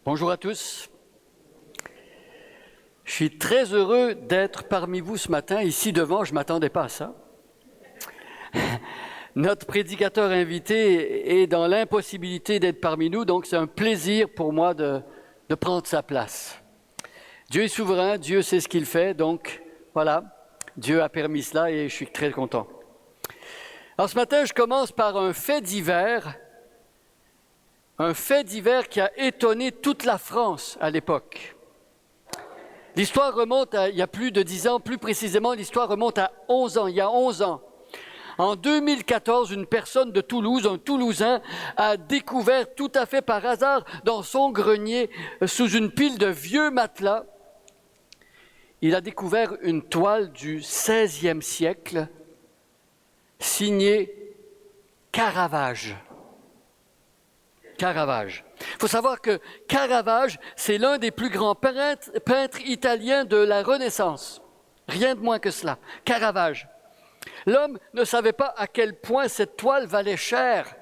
Bonjour à tous. Je suis très heureux d'être parmi vous ce matin, ici devant, je ne m'attendais pas à ça. Notre prédicateur invité est dans l'impossibilité d'être parmi nous, donc c'est un plaisir pour moi de prendre sa place. Dieu est souverain, Dieu sait ce qu'il fait, donc voilà, Dieu a permis cela et je suis très content. Alors ce matin, je commence par un fait divers qui a étonné toute la France à l'époque. L'histoire remonte à il y a plus de 10 ans, plus précisément, l'histoire remonte à 11 ans, il y a 11 ans. En 2014, une personne de Toulouse, un Toulousain, a découvert tout à fait par hasard dans son grenier, sous une pile de vieux matelas, il a découvert une toile du XVIe siècle, signée Caravage. Caravage. Il faut savoir que Caravage, c'est l'un des plus grands peintres italiens de la Renaissance. Rien de moins que cela. Caravage. L'homme ne savait pas à quel point cette toile valait cher,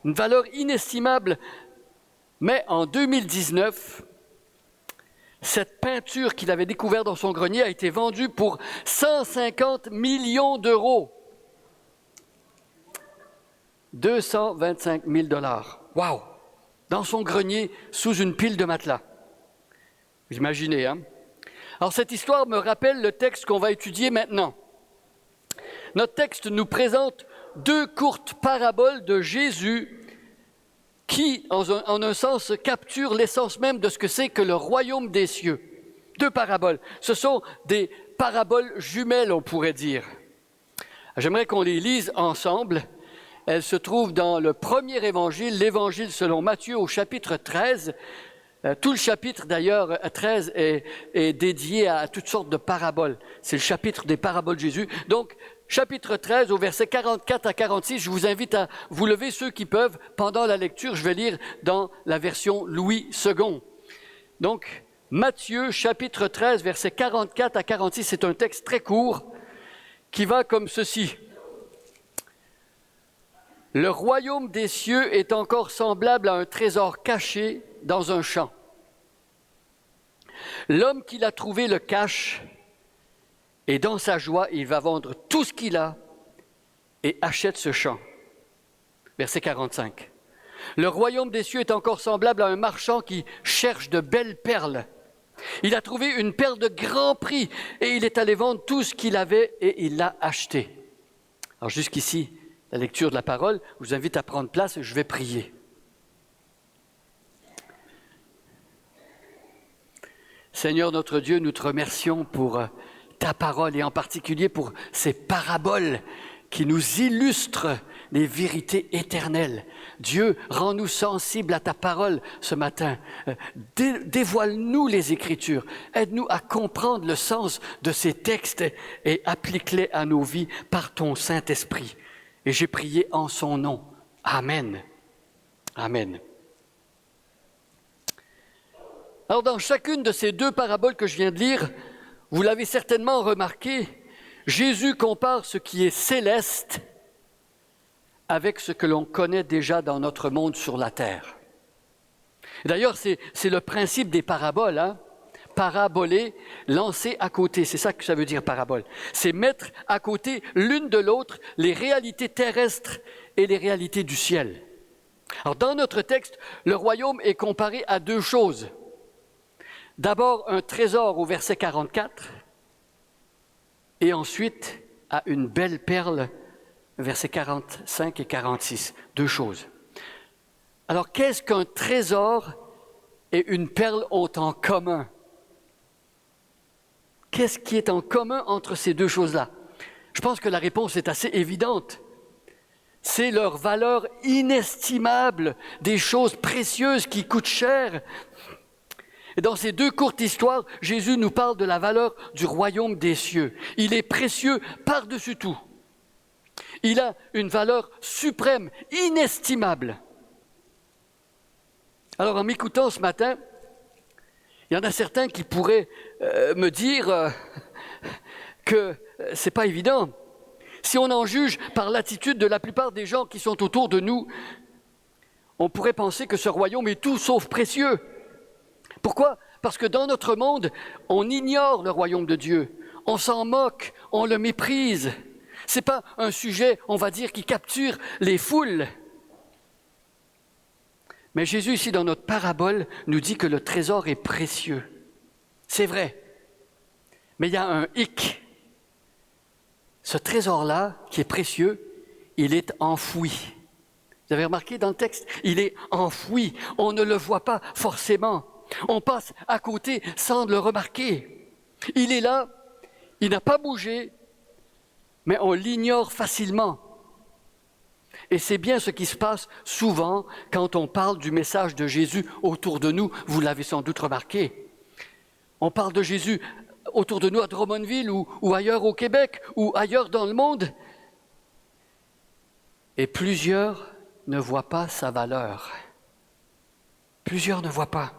une valeur inestimable. Mais en 2019, cette peinture qu'il avait découverte dans son grenier a été vendue pour 150 millions d'euros. 225 000 $. Wow! Dans son grenier, sous une pile de matelas. Vous imaginez, hein? Alors, cette histoire me rappelle le texte qu'on va étudier maintenant. Notre texte nous présente deux courtes paraboles de Jésus qui, en un sens, capturent l'essence même de ce que c'est que le royaume des cieux. Deux paraboles. Ce sont des paraboles jumelles, on pourrait dire. J'aimerais qu'on les lise ensemble. Elles se trouvent dans le premier évangile, l'évangile selon Matthieu au chapitre 13. Tout le chapitre d'ailleurs 13 est dédié à toutes sortes de paraboles. C'est le chapitre des paraboles de Jésus. Donc, chapitre 13 au verset 44 à 46, je vous invite à vous lever ceux qui peuvent. Pendant la lecture, je vais lire dans la version Louis II. Donc, Matthieu chapitre 13, verset 44 à 46, c'est un texte très court qui va comme ceci. Le royaume des cieux est encore semblable à un trésor caché dans un champ. L'homme qui l'a trouvé le cache, et dans sa joie, il va vendre tout ce qu'il a et achète ce champ. Verset 45. Le royaume des cieux est encore semblable à un marchand qui cherche de belles perles. Il a trouvé une perle de grand prix et il est allé vendre tout ce qu'il avait et il l'a acheté. Alors jusqu'ici, la lecture de la parole, je vous invite à prendre place et je vais prier. Seigneur notre Dieu, nous te remercions pour ta parole et en particulier pour ces paraboles qui nous illustrent les vérités éternelles. Dieu, rends-nous sensibles à ta parole ce matin. Dévoile-nous les Écritures. Aide-nous à comprendre le sens de ces textes et applique-les à nos vies par ton Saint-Esprit. Et j'ai prié en son nom. Amen. Amen. Alors, dans chacune de ces deux paraboles que je viens de lire, vous l'avez certainement remarqué, Jésus compare ce qui est céleste avec ce que l'on connaît déjà dans notre monde sur la terre. D'ailleurs, c'est le principe des paraboles, hein? Paraboler, lancer à côté, c'est ça que ça veut dire parabole. C'est mettre à côté l'une de l'autre les réalités terrestres et les réalités du ciel. Alors dans notre texte, le royaume est comparé à deux choses. D'abord un trésor au verset 44 et ensuite à une belle perle, versets 45 et 46. Deux choses. Alors qu'est-ce qu'un trésor et une perle ont en commun? Qu'est-ce qui est en commun entre ces deux choses-là? Je pense que la réponse est assez évidente. C'est leur valeur inestimable, des choses précieuses qui coûtent cher. Et dans ces deux courtes histoires, Jésus nous parle de la valeur du royaume des cieux. Il est précieux par-dessus tout. Il a une valeur suprême, inestimable. Alors en m'écoutant ce matin, il y en a certains qui pourraient me dire que ce n'est pas évident. Si on en juge par l'attitude de la plupart des gens qui sont autour de nous, on pourrait penser que ce royaume est tout sauf précieux. Pourquoi? Parce que dans notre monde, on ignore le royaume de Dieu. On s'en moque, on le méprise. Ce n'est pas un sujet, on va dire, qui capture les foules. Mais Jésus, ici, dans notre parabole, nous dit que le trésor est précieux. C'est vrai. Mais il y a un hic. Ce trésor-là, qui est précieux, il est enfoui. Vous avez remarqué dans le texte? Il est enfoui. On ne le voit pas forcément. On passe à côté sans le remarquer. Il est là, il n'a pas bougé, mais on l'ignore facilement. Et c'est bien ce qui se passe souvent quand on parle du message de Jésus autour de nous. Vous l'avez sans doute remarqué. On parle de Jésus autour de nous à Drummondville ou ailleurs au Québec ou ailleurs dans le monde. Et plusieurs ne voient pas sa valeur. Plusieurs ne voient pas.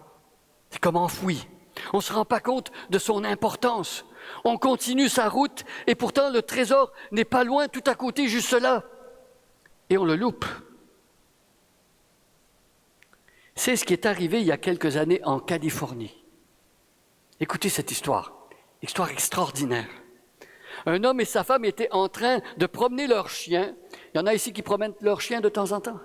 C'est comme enfoui. On ne se rend pas compte de son importance. On continue sa route et pourtant le trésor n'est pas loin, tout à côté, juste là. Et on le loupe. C'est ce qui est arrivé il y a quelques années en Californie. Écoutez cette histoire extraordinaire. Un homme et sa femme étaient en train de promener leur chien. Il y en a ici qui promènent leur chien de temps en temps.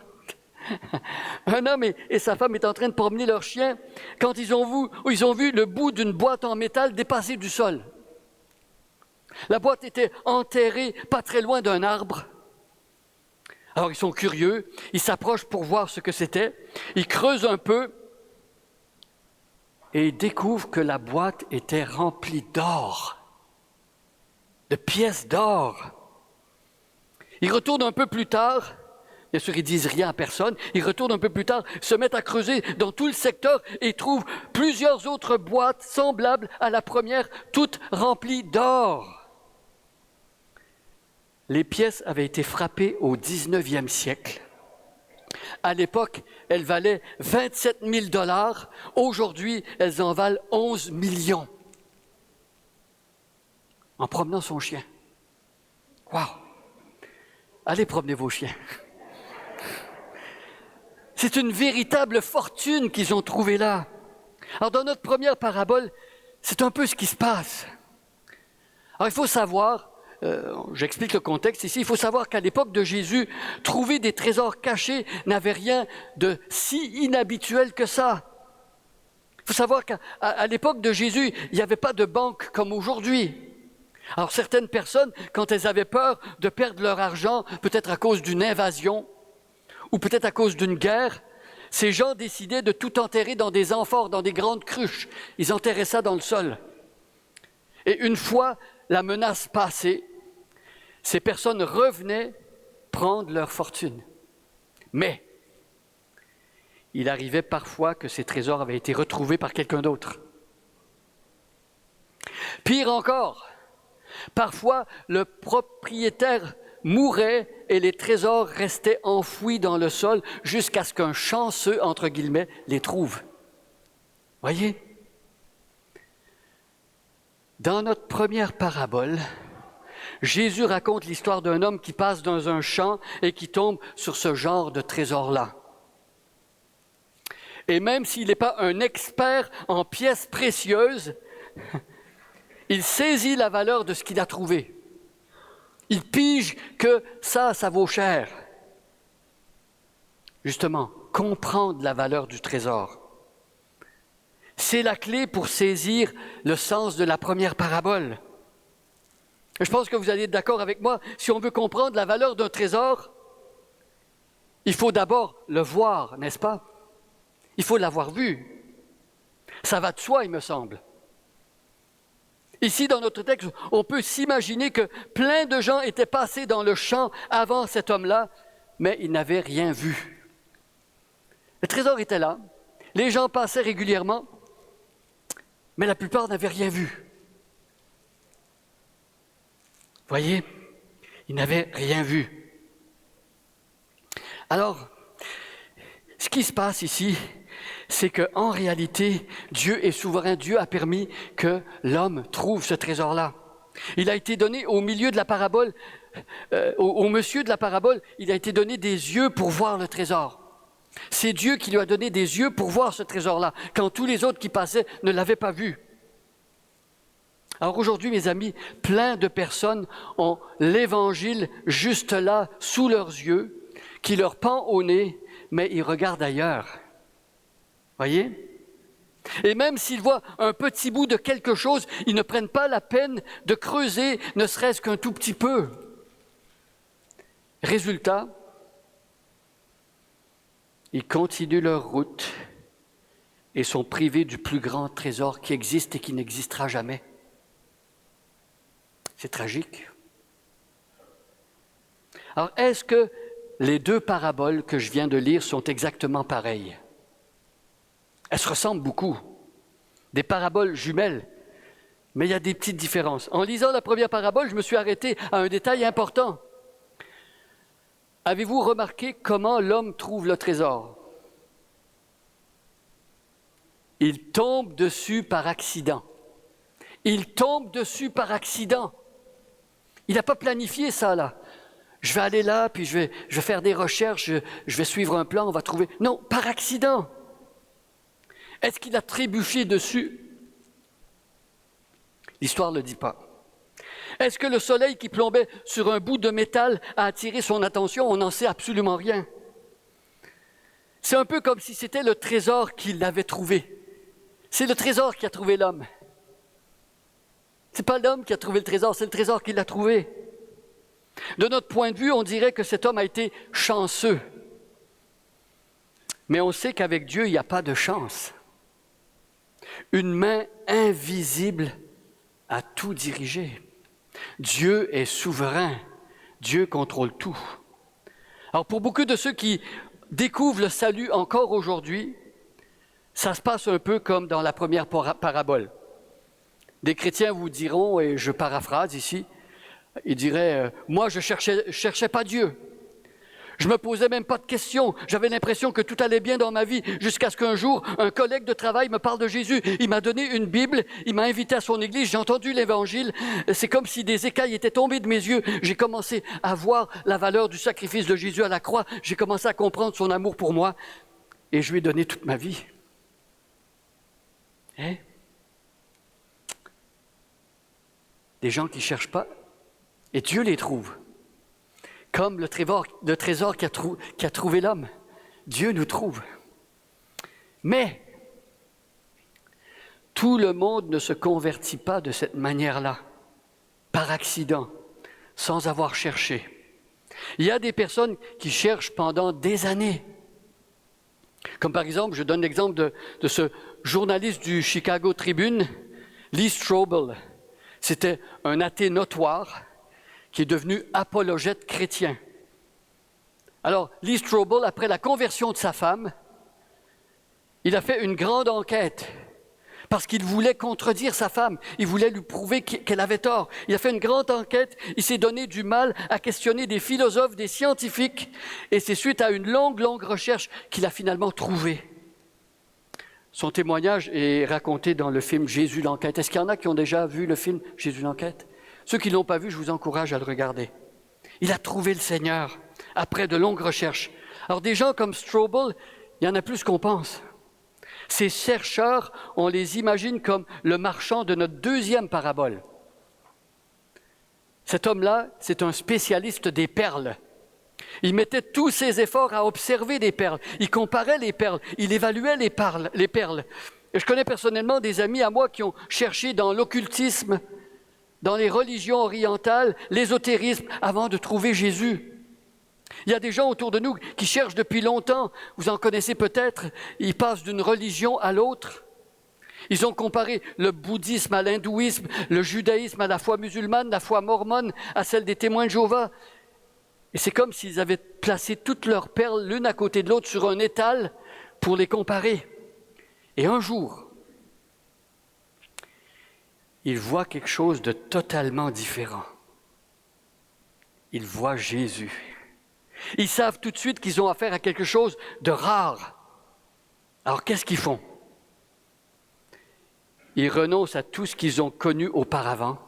Un homme et sa femme étaient en train de promener leur chien quand ils ont vu le bout d'une boîte en métal dépasser du sol. La boîte était enterrée pas très loin d'un arbre. Alors ils sont curieux, ils s'approchent pour voir ce que c'était, ils creusent un peu et ils découvrent que la boîte était remplie d'or, de pièces d'or. Ils retournent un peu plus tard, bien sûr ils disent rien à personne, ils retournent un peu plus tard, se mettent à creuser dans tout le secteur et trouvent plusieurs autres boîtes semblables à la première, toutes remplies d'or. Les pièces avaient été frappées au 19e siècle. À l'époque, elles valaient 27 000 $. Aujourd'hui, elles en valent 11 millions. En promenant son chien. Wow! Allez promener vos chiens. C'est une véritable fortune qu'ils ont trouvée là. Alors, dans notre première parabole, c'est un peu ce qui se passe. Alors, il faut savoir... j'explique le contexte ici. Il faut savoir qu'à l'époque de Jésus, trouver des trésors cachés n'avait rien de si inhabituel que ça. Il faut savoir qu'à l'époque de Jésus, il n'y avait pas de banque comme aujourd'hui. Alors certaines personnes, quand elles avaient peur de perdre leur argent, peut-être à cause d'une invasion ou peut-être à cause d'une guerre, ces gens décidaient de tout enterrer dans des amphores, dans des grandes cruches. Ils enterraient ça dans le sol. Et une fois la menace passée, ces personnes revenaient prendre leur fortune. Mais il arrivait parfois que ces trésors avaient été retrouvés par quelqu'un d'autre. Pire encore, parfois le propriétaire mourait et les trésors restaient enfouis dans le sol jusqu'à ce qu'un chanceux, entre guillemets, les trouve. Voyez? Dans notre première parabole, Jésus raconte l'histoire d'un homme qui passe dans un champ et qui tombe sur ce genre de trésor-là. Et même s'il n'est pas un expert en pièces précieuses, il saisit la valeur de ce qu'il a trouvé. Il pige que ça vaut cher. Justement, comprendre la valeur du trésor. C'est la clé pour saisir le sens de la première parabole. Je pense que vous allez être d'accord avec moi. Si on veut comprendre la valeur d'un trésor, il faut d'abord le voir, n'est-ce pas? Il faut l'avoir vu. Ça va de soi, il me semble. Ici, dans notre texte, on peut s'imaginer que plein de gens étaient passés dans le champ avant cet homme-là, mais ils n'avaient rien vu. Le trésor était là. Les gens passaient régulièrement, mais la plupart n'avaient rien vu. Voyez, ils n'avaient rien vu. Alors, ce qui se passe ici, c'est qu'en réalité, Dieu est souverain. Dieu a permis que l'homme trouve ce trésor-là. Il a été donné au milieu de la parabole, au monsieur de la parabole, il a été donné des yeux pour voir le trésor. C'est Dieu qui lui a donné des yeux pour voir ce trésor-là, quand tous les autres qui passaient ne l'avaient pas vu. Alors aujourd'hui, mes amis, plein de personnes ont l'Évangile juste là, sous leurs yeux, qui leur pend au nez, mais ils regardent ailleurs. Voyez? Et même s'ils voient un petit bout de quelque chose, ils ne prennent pas la peine de creuser, ne serait-ce qu'un tout petit peu. Résultat, ils continuent leur route et sont privés du plus grand trésor qui existe et qui n'existera jamais. C'est tragique. Alors, est-ce que les deux paraboles que je viens de lire sont exactement pareilles? Elles se ressemblent beaucoup. Des paraboles jumelles, mais il y a des petites différences. En lisant la première parabole, je me suis arrêté à un détail important. Avez-vous remarqué comment l'homme trouve le trésor? Il tombe dessus par accident. Il tombe dessus par accident. Il n'a pas planifié ça, là. Je vais aller là, puis je vais faire des recherches, je vais suivre un plan, on va trouver... Non, par accident. Est-ce qu'il a trébuché dessus? L'histoire ne le dit pas. Est-ce que le soleil qui plombait sur un bout de métal a attiré son attention? On n'en sait absolument rien. C'est un peu comme si c'était le trésor qu'il avait trouvé. C'est le trésor qui a trouvé l'homme. Ce n'est pas l'homme qui a trouvé le trésor, c'est le trésor qui l'a trouvé. De notre point de vue, on dirait que cet homme a été chanceux. Mais on sait qu'avec Dieu, il n'y a pas de chance. Une main invisible a tout dirigé. Dieu est souverain. Dieu contrôle tout. Alors pour beaucoup de ceux qui découvrent le salut encore aujourd'hui, ça se passe un peu comme dans la première parabole. Des chrétiens vous diront, et je paraphrase ici, ils diraient « Moi, je cherchais pas Dieu. Je me posais même pas de questions. J'avais l'impression que tout allait bien dans ma vie jusqu'à ce qu'un jour, un collègue de travail me parle de Jésus. Il m'a donné une Bible, il m'a invité à son église, j'ai entendu l'Évangile. C'est comme si des écailles étaient tombées de mes yeux. J'ai commencé à voir la valeur du sacrifice de Jésus à la croix. J'ai commencé à comprendre son amour pour moi et je lui ai donné toute ma vie. » Hein? Des gens qui ne cherchent pas, et Dieu les trouve. Comme le trésor qui a trouvé l'homme. Dieu nous trouve. Mais tout le monde ne se convertit pas de cette manière-là, par accident, sans avoir cherché. Il y a des personnes qui cherchent pendant des années. Comme par exemple, je donne l'exemple de ce journaliste du Chicago Tribune, Lee Strobel. C'était un athée notoire qui est devenu apologète chrétien. Alors, Lee Strobel, après la conversion de sa femme, il a fait une grande enquête parce qu'il voulait contredire sa femme. Il voulait lui prouver qu'elle avait tort. Il a fait une grande enquête. Il s'est donné du mal à questionner des philosophes, des scientifiques. Et c'est suite à une longue recherche qu'il a finalement trouvé. Son témoignage est raconté dans le film Jésus l'enquête. Est-ce qu'il y en a qui ont déjà vu le film Jésus l'enquête? Ceux qui ne l'ont pas vu, je vous encourage à le regarder. Il a trouvé le Seigneur après de longues recherches. Alors des gens comme Strobel, il y en a plus qu'on pense. Ces chercheurs, on les imagine comme le marchand de notre deuxième parabole. Cet homme-là, c'est un spécialiste des perles. Il mettait tous ses efforts à observer des perles. Il comparait les perles. Il évaluait les perles. Et je connais personnellement des amis à moi qui ont cherché dans l'occultisme, dans les religions orientales, l'ésotérisme, avant de trouver Jésus. Il y a des gens autour de nous qui cherchent depuis longtemps. Vous en connaissez peut-être. Ils passent d'une religion à l'autre. Ils ont comparé le bouddhisme à l'hindouisme, le judaïsme à la foi musulmane, la foi mormone à celle des témoins de Jéhovah. Et c'est comme s'ils avaient placé toutes leurs perles l'une à côté de l'autre sur un étal pour les comparer. Et un jour, ils voient quelque chose de totalement différent. Ils voient Jésus. Ils savent tout de suite qu'ils ont affaire à quelque chose de rare. Alors qu'est-ce qu'ils font? Ils renoncent à tout ce qu'ils ont connu auparavant.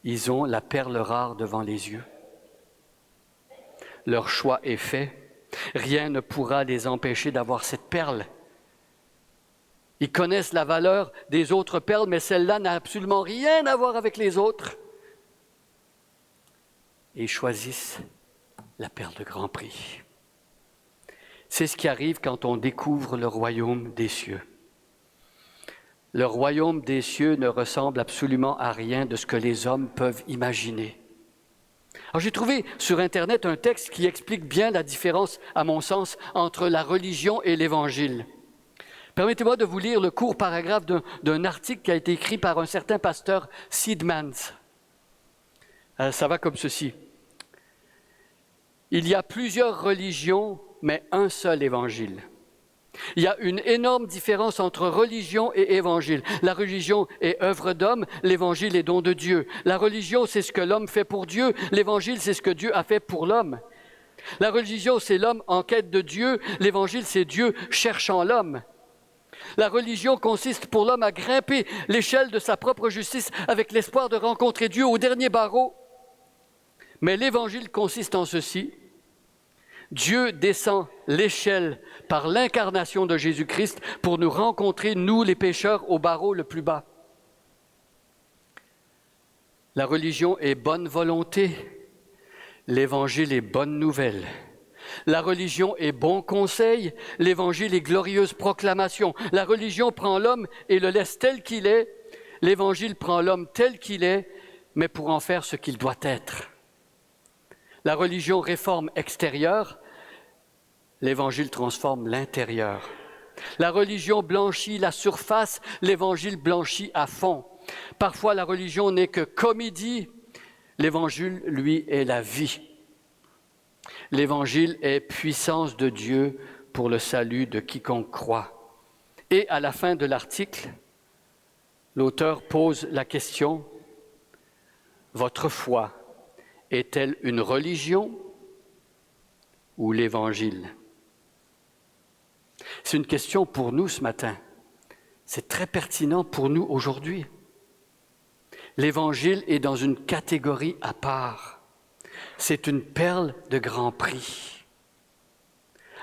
Ils ont la perle rare devant les yeux. leur choix est fait. Rien ne pourra les empêcher d'avoir cette perle. Ils connaissent la valeur des autres perles, mais celle-là n'a absolument rien à voir avec les autres. Et ils choisissent la perle de grand prix. C'est ce qui arrive quand on découvre le royaume des cieux. Le royaume des cieux ne ressemble absolument à rien de ce que les hommes peuvent imaginer. Alors j'ai trouvé sur Internet un texte qui explique bien la différence, à mon sens, entre la religion et l'Évangile. Permettez-moi de vous lire le court paragraphe d'un article qui a été écrit par un certain pasteur Seedmans. Ça va comme ceci. Il y a plusieurs religions, mais un seul évangile. Il y a une énorme différence entre religion et évangile. La religion est œuvre d'homme, l'évangile est don de Dieu. La religion, c'est ce que l'homme fait pour Dieu, l'évangile, c'est ce que Dieu a fait pour l'homme. La religion, c'est l'homme en quête de Dieu, l'évangile, c'est Dieu cherchant l'homme. La religion consiste pour l'homme à grimper l'échelle de sa propre justice avec l'espoir de rencontrer Dieu au dernier barreau. Mais l'évangile consiste en ceci. Dieu descend l'échelle par l'incarnation de Jésus-Christ pour nous rencontrer, nous les pécheurs, au barreau le plus bas. La religion est bonne volonté, l'évangile est bonne nouvelle. La religion est bon conseil, l'évangile est glorieuse proclamation. La religion prend l'homme et le laisse tel qu'il est, l'évangile prend l'homme tel qu'il est, mais pour en faire ce qu'il doit être. La religion réforme extérieure, l'évangile transforme l'intérieur. La religion blanchit la surface, l'évangile blanchit à fond. Parfois, la religion n'est que comédie, l'évangile, lui, est la vie. L'évangile est puissance de Dieu pour le salut de quiconque croit. Et à la fin de l'article, l'auteur pose la question, votre foi est-elle une religion ou l'évangile? C'est une question pour nous ce matin. C'est très pertinent pour nous aujourd'hui. L'évangile est dans une catégorie à part. C'est une perle de grand prix.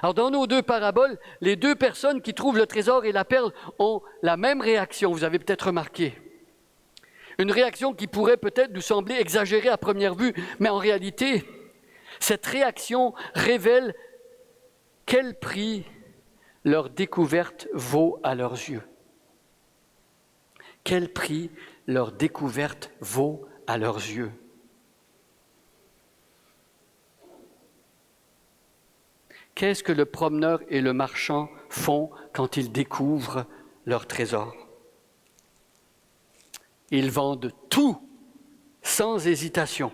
Alors dans nos deux paraboles, les deux personnes qui trouvent le trésor et la perle ont la même réaction, vous avez peut-être remarqué. Une réaction qui pourrait peut-être nous sembler exagérée à première vue, mais en réalité, cette réaction révèle quel prix leur découverte vaut à leurs yeux. Quel prix leur découverte vaut à leurs yeux. Qu'est-ce que le promeneur et le marchand font quand ils découvrent leur trésor? Ils vendent tout, sans hésitation.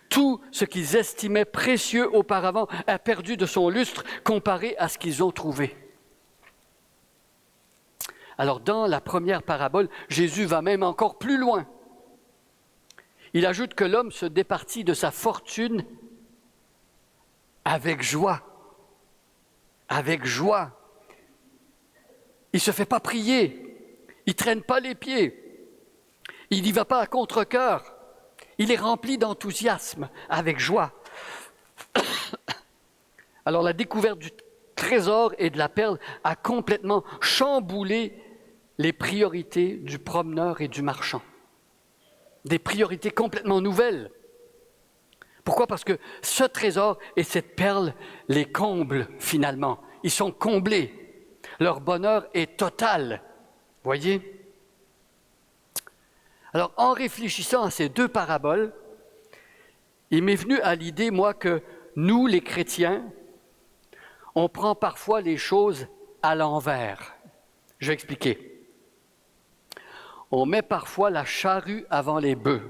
Tout ce qu'ils estimaient précieux auparavant a perdu de son lustre comparé à ce qu'ils ont trouvé. Alors, dans la première parabole, Jésus va même encore plus loin. Il ajoute que l'homme se départit de sa fortune avec joie. Avec joie. Il ne se fait pas prier. Il ne traîne pas les pieds. Il n'y va pas à contre-cœur. Il est rempli d'enthousiasme, avec joie. Alors la découverte du trésor et de la perle a complètement chamboulé les priorités du promeneur et du marchand. Des priorités complètement nouvelles. Pourquoi? Parce que ce trésor et cette perle les comblent finalement. Ils sont comblés. Leur bonheur est total. Voyez? Alors, en réfléchissant à ces deux paraboles, il m'est venu à l'idée, moi, que nous, les chrétiens, on prend parfois les choses à l'envers. Je vais expliquer. On met parfois la charrue avant les bœufs.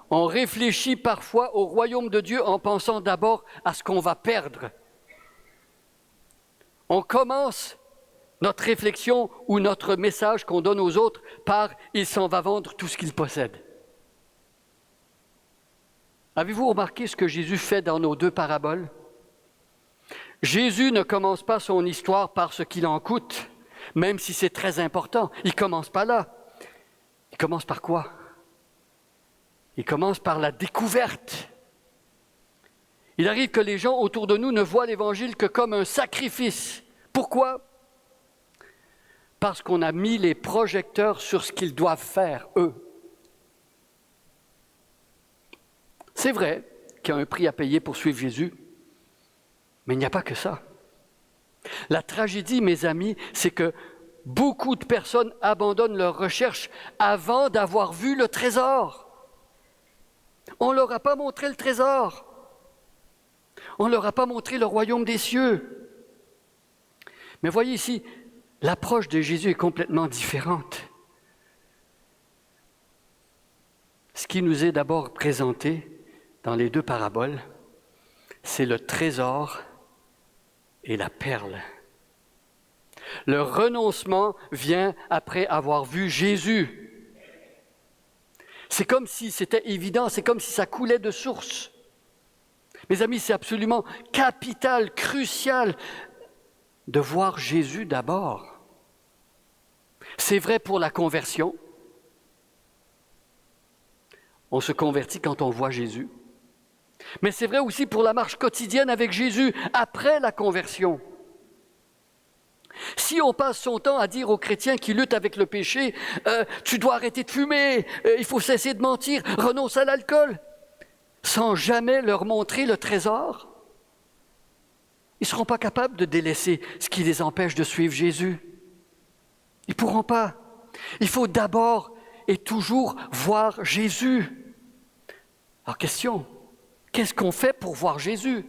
On réfléchit parfois au royaume de Dieu en pensant d'abord à ce qu'on va perdre. On commence notre réflexion ou notre message qu'on donne aux autres par « il s'en va vendre tout ce qu'il possède ». Avez-vous remarqué ce que Jésus fait dans nos deux paraboles? Jésus ne commence pas son histoire par ce qu'il en coûte, même si c'est très important. Il ne commence pas là. Il commence par quoi? Il commence par la découverte. Il arrive que les gens autour de nous ne voient l'Évangile que comme un sacrifice. Pourquoi? Parce qu'on a mis les projecteurs sur ce qu'ils doivent faire, eux. C'est vrai qu'il y a un prix à payer pour suivre Jésus, mais il n'y a pas que ça. La tragédie, mes amis, c'est que beaucoup de personnes abandonnent leur recherche avant d'avoir vu le trésor. On ne leur a pas montré le trésor. On ne leur a pas montré le royaume des cieux. Mais voyez ici, l'approche de Jésus est complètement différente. Ce qui nous est d'abord présenté dans les deux paraboles, c'est le trésor et la perle. Le renoncement vient après avoir vu Jésus. C'est comme si c'était évident, c'est comme si ça coulait de source. Mes amis, c'est absolument capital, crucial de voir Jésus d'abord. C'est vrai pour la conversion. On se convertit quand on voit Jésus. Mais c'est vrai aussi pour la marche quotidienne avec Jésus après la conversion. Si on passe son temps à dire aux chrétiens qui luttent avec le péché, tu dois arrêter de fumer, il faut cesser de mentir, renonce à l'alcool, sans jamais leur montrer le trésor, ils ne seront pas capables de délaisser ce qui les empêche de suivre Jésus. Ils ne pourront pas. Il faut d'abord et toujours voir Jésus. Alors question, qu'est-ce qu'on fait pour voir Jésus?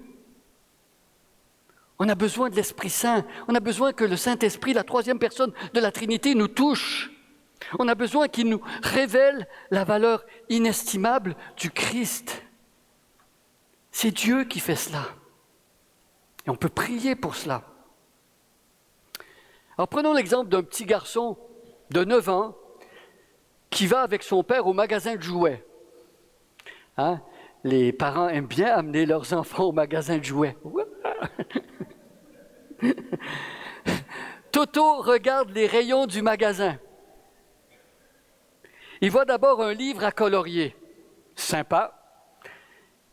On a besoin de l'Esprit Saint. On a besoin que le Saint-Esprit, la troisième personne de la Trinité, nous touche. On a besoin qu'il nous révèle la valeur inestimable du Christ. C'est Dieu qui fait cela. Et on peut prier pour cela. Alors prenons l'exemple d'un petit garçon de 9 ans qui va avec son père au magasin de jouets. Hein? Les parents aiment bien amener leurs enfants au magasin de jouets. Toto regarde les rayons du magasin. Il voit d'abord un livre à colorier. Sympa.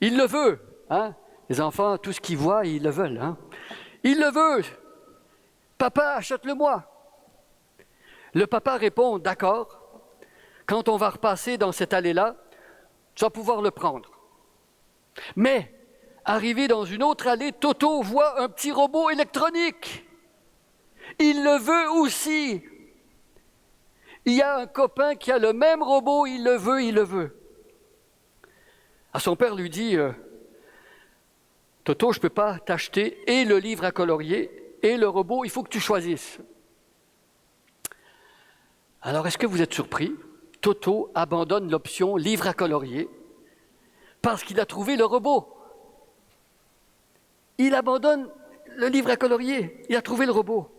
Il le veut. Hein? Les enfants, tout ce qu'ils voient, ils le veulent. Hein? Il le veut. Papa, achète-le-moi. Le papa répond, d'accord. Quand on va repasser dans cette allée-là, tu vas pouvoir le prendre. Mais, arrivé dans une autre allée, Toto voit un petit robot électronique. Il le veut aussi. Il y a un copain qui a le même robot, il le veut, il le veut. Ah, son père lui dit, Toto, je ne peux pas t'acheter et le livre à colorier et le robot, il faut que tu choisisses. Alors, est-ce que vous êtes surpris? Toto abandonne l'option livre à colorier parce qu'il a trouvé le robot. Il abandonne le livre à colorier, il a trouvé le robot.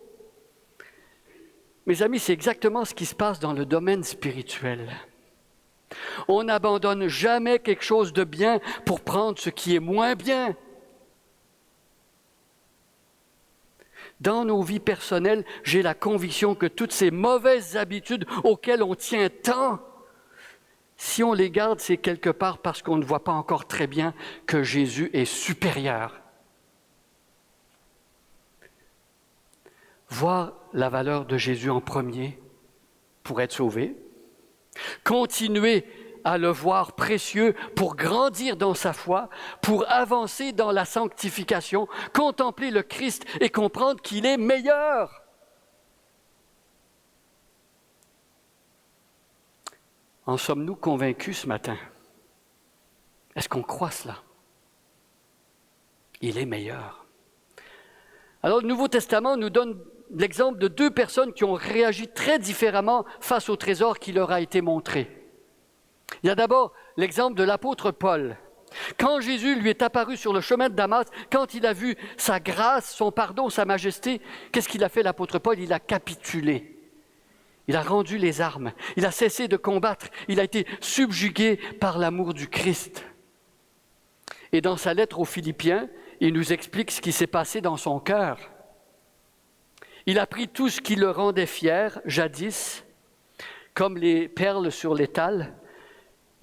Mes amis, c'est exactement ce qui se passe dans le domaine spirituel. On n'abandonne jamais quelque chose de bien pour prendre ce qui est moins bien. Dans nos vies personnelles, j'ai la conviction que toutes ces mauvaises habitudes auxquelles on tient tant, si on les garde, c'est quelque part parce qu'on ne voit pas encore très bien que Jésus est supérieur. Voir la valeur de Jésus en premier pour être sauvé, continuer à le voir précieux pour grandir dans sa foi, pour avancer dans la sanctification, contempler le Christ et comprendre qu'il est meilleur. En sommes-nous convaincus ce matin? Est-ce qu'on croit cela? Il est meilleur. Alors le Nouveau Testament nous donne l'exemple de 2 personnes qui ont réagi très différemment face au trésor qui leur a été montré. Il y a d'abord l'exemple de l'apôtre Paul. Quand Jésus lui est apparu sur le chemin de Damas, quand il a vu sa grâce, son pardon, sa majesté, qu'est-ce qu'il a fait l'apôtre Paul? Il a capitulé. Il a rendu les armes. Il a cessé de combattre. Il a été subjugué par l'amour du Christ. Et dans sa lettre aux Philippiens, il nous explique ce qui s'est passé dans son cœur. Il a pris tout ce qui le rendait fier, jadis, comme les perles sur l'étal,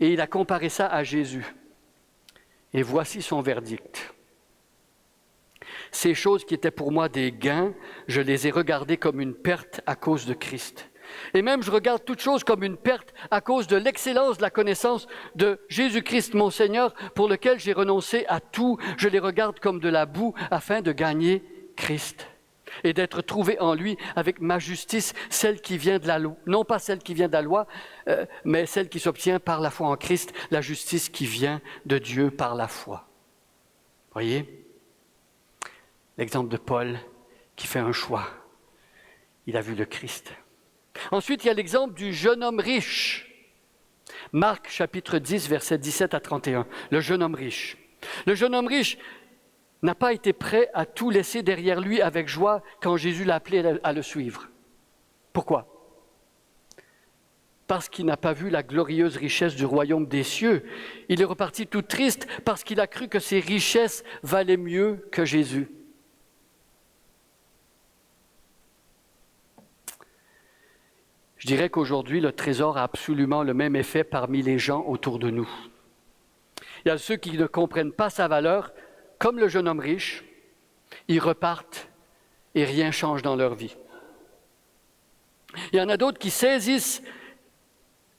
et il a comparé ça à Jésus. Et voici son verdict. Ces choses qui étaient pour moi des gains, je les ai regardées comme une perte à cause de Christ. Et même je regarde toutes choses comme une perte à cause de l'excellence de la connaissance de Jésus-Christ mon Seigneur, pour lequel j'ai renoncé à tout. Je les regarde comme de la boue afin de gagner Christ et d'être trouvé en lui avec ma justice, celle qui vient de la loi, non pas celle qui vient de la loi, mais celle qui s'obtient par la foi en Christ, la justice qui vient de Dieu par la foi. Voyez? L'exemple de Paul qui fait un choix. Il a vu le Christ. Ensuite, il y a l'exemple du jeune homme riche. Marc chapitre 10, versets 17 à 31. Le jeune homme riche. Le jeune homme riche n'a pas été prêt à tout laisser derrière lui avec joie quand Jésus l'a appelé à le suivre. Pourquoi? Parce qu'il n'a pas vu la glorieuse richesse du royaume des cieux. Il est reparti tout triste parce qu'il a cru que ses richesses valaient mieux que Jésus. Je dirais qu'aujourd'hui, le trésor a absolument le même effet parmi les gens autour de nous. Il y a ceux qui ne comprennent pas sa valeur, comme le jeune homme riche, ils repartent et rien ne change dans leur vie. Il y en a d'autres qui saisissent,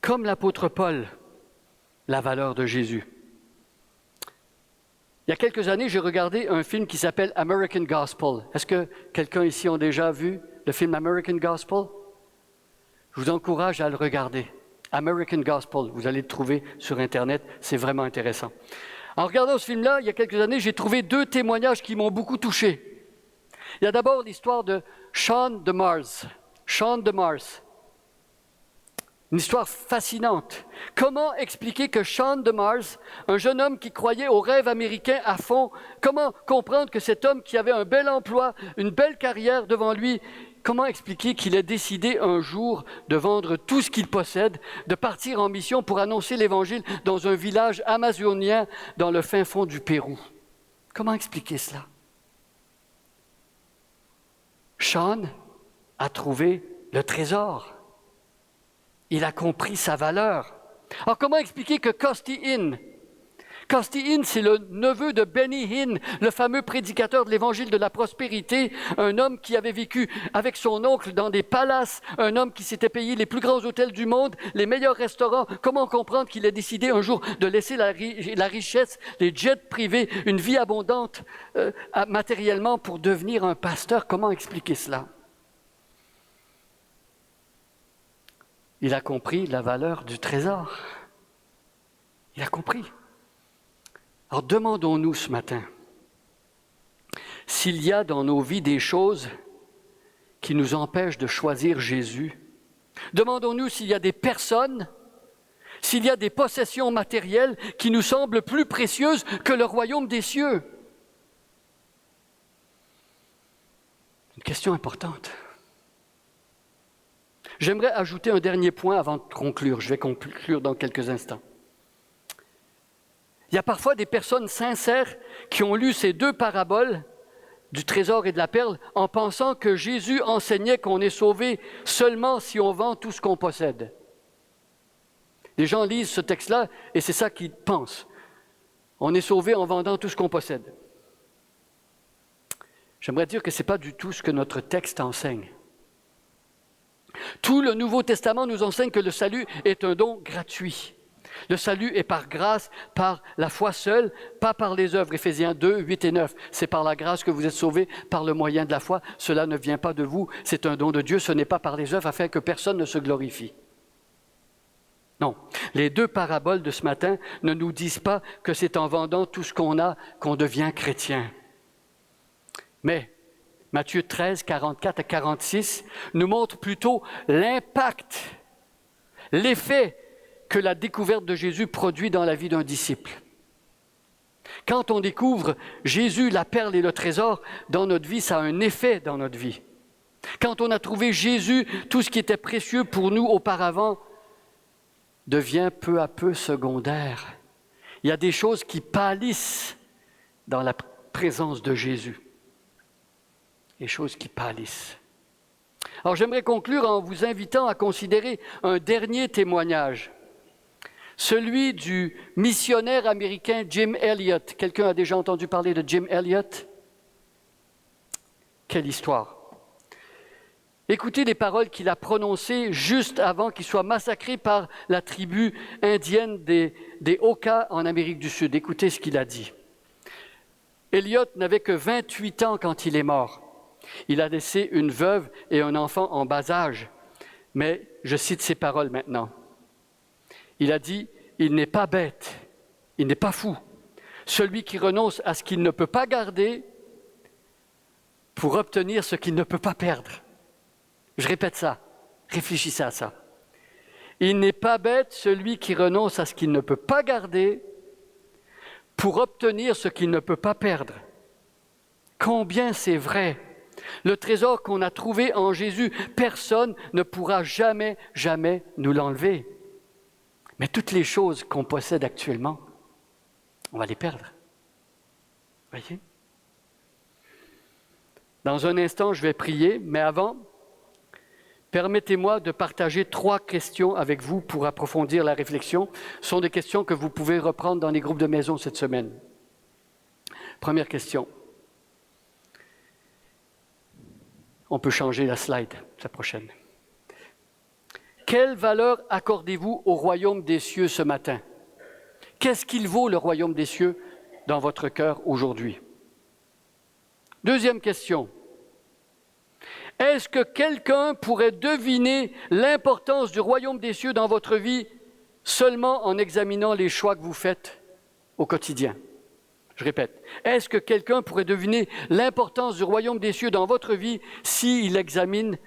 comme l'apôtre Paul, la valeur de Jésus. Il y a quelques années, j'ai regardé un film qui s'appelle American Gospel. Est-ce que quelqu'un ici a déjà vu le film American Gospel? Je vous encourage à le regarder. American Gospel, vous allez le trouver sur Internet, c'est vraiment intéressant. En regardant ce film-là, il y a quelques années, j'ai trouvé 2 témoignages qui m'ont beaucoup touché. Il y a d'abord l'histoire de Sean de Mars. Sean de Mars. Une histoire fascinante. Comment expliquer que Sean de Mars, un jeune homme qui croyait au rêve américain à fond, comment comprendre que cet homme qui avait un bel emploi, une belle carrière devant lui, comment expliquer qu'il ait décidé un jour de vendre tout ce qu'il possède, de partir en mission pour annoncer l'Évangile dans un village amazonien dans le fin fond du Pérou? Comment expliquer cela? Sean a trouvé le trésor. Il a compris sa valeur. Alors comment expliquer que Costi Hinn, c'est le neveu de Benny Hinn, le fameux prédicateur de l'évangile de la prospérité, un homme qui avait vécu avec son oncle dans des palaces, un homme qui s'était payé les plus grands hôtels du monde, les meilleurs restaurants. Comment comprendre qu'il a décidé un jour de laisser la richesse, les jets privés, une vie abondante matériellement pour devenir un pasteur? Comment expliquer cela? Il a compris la valeur du trésor. Il a compris. Alors demandons-nous ce matin s'il y a dans nos vies des choses qui nous empêchent de choisir Jésus. Demandons-nous s'il y a des personnes, s'il y a des possessions matérielles qui nous semblent plus précieuses que le royaume des cieux. Une question importante. J'aimerais ajouter un dernier point avant de conclure. Je vais conclure dans quelques instants. Il y a parfois des personnes sincères qui ont lu ces 2 paraboles du trésor et de la perle en pensant que Jésus enseignait qu'on est sauvé seulement si on vend tout ce qu'on possède. Les gens lisent ce texte-là et c'est ça qu'ils pensent. On est sauvé en vendant tout ce qu'on possède. J'aimerais dire que ce n'est pas du tout ce que notre texte enseigne. Tout le Nouveau Testament nous enseigne que le salut est un don gratuit. Le salut est par grâce, par la foi seule, pas par les œuvres. Éphésiens 2, 8 et 9. C'est par la grâce que vous êtes sauvés, par le moyen de la foi. Cela ne vient pas de vous, c'est un don de Dieu. Ce n'est pas par les œuvres afin que personne ne se glorifie. Non, les 2 paraboles de ce matin ne nous disent pas que c'est en vendant tout ce qu'on a qu'on devient chrétien. Mais Matthieu 13, 44 à 46 nous montre plutôt l'impact, l'effet que la découverte de Jésus produit dans la vie d'un disciple. Quand on découvre Jésus, la perle et le trésor dans notre vie, ça a un effet dans notre vie. Quand on a trouvé Jésus, tout ce qui était précieux pour nous auparavant devient peu à peu secondaire. Il y a des choses qui pâlissent dans la présence de Jésus. Les choses qui pâlissent. Alors j'aimerais conclure en vous invitant à considérer un dernier témoignage, celui du missionnaire américain Jim Elliot. Quelqu'un a déjà entendu parler de Jim Elliot? quelle histoire! Écoutez les paroles qu'il a prononcées juste avant qu'il soit massacré par la tribu indienne des Oka en Amérique du Sud. Écoutez ce qu'il a dit. Eliot n'avait que 28 ans quand il est mort. Il a laissé une veuve et un enfant en bas âge. Mais je cite ses paroles maintenant. Il a dit, « Il n'est pas bête, il n'est pas fou. Celui qui renonce à ce qu'il ne peut pas garder pour obtenir ce qu'il ne peut pas perdre. » Je répète ça, réfléchissez à ça. Il n'est pas bête celui qui renonce à ce qu'il ne peut pas garder pour obtenir ce qu'il ne peut pas perdre. Combien c'est vrai! Le trésor qu'on a trouvé en Jésus, personne ne pourra jamais, jamais nous l'enlever. Mais toutes les choses qu'on possède actuellement, on va les perdre. Voyez? Dans un instant, je vais prier, mais avant, permettez-moi de partager 3 questions avec vous pour approfondir la réflexion. Ce sont des questions que vous pouvez reprendre dans les groupes de maison cette semaine. Première question. On peut changer la slide, la prochaine. Quelle valeur accordez-vous au royaume des cieux ce matin? Qu'est-ce qu'il vaut le royaume des cieux dans votre cœur aujourd'hui? Deuxième question. Est-ce que quelqu'un pourrait deviner l'importance du royaume des cieux dans votre vie seulement en examinant les choix que vous faites au quotidien? Je répète, est-ce que quelqu'un pourrait deviner l'importance du royaume des cieux dans votre vie s'il examine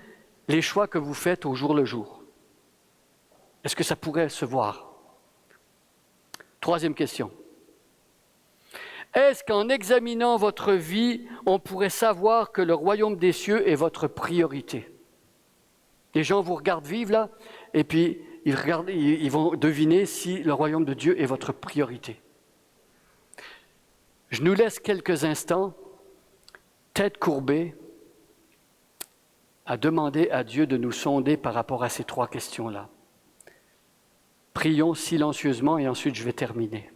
les choix que vous faites au jour le jour? Est-ce que ça pourrait se voir? Troisième question. Est-ce qu'en examinant votre vie, on pourrait savoir que le royaume des cieux est votre priorité? Les gens vous regardent vivre là, et puis ils vont deviner si le royaume de Dieu est votre priorité. Je nous laisse quelques instants, tête courbée, à demander à Dieu de nous sonder par rapport à ces 3 questions-là. Prions silencieusement et ensuite je vais terminer.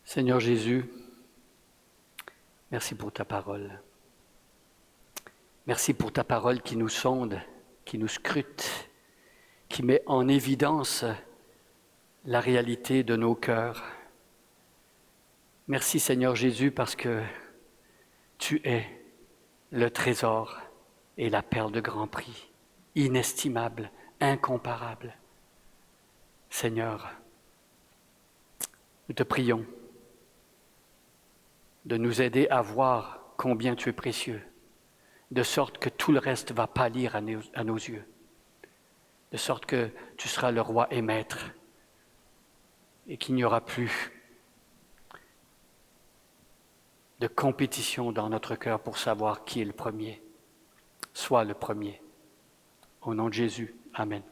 Seigneur Jésus, merci pour ta parole. Merci pour ta parole qui nous sonde, qui nous scrute, qui met en évidence la réalité de nos cœurs. Merci Seigneur Jésus parce que tu es le trésor et la perle de grand prix, inestimable, incomparable. Seigneur, nous te prions de nous aider à voir combien tu es précieux, de sorte que tout le reste va pâlir à nos yeux, de sorte que tu seras le roi et maître, et qu'il n'y aura plus de compétition dans notre cœur pour savoir qui est le premier. Sois le premier. Au nom de Jésus, Amen.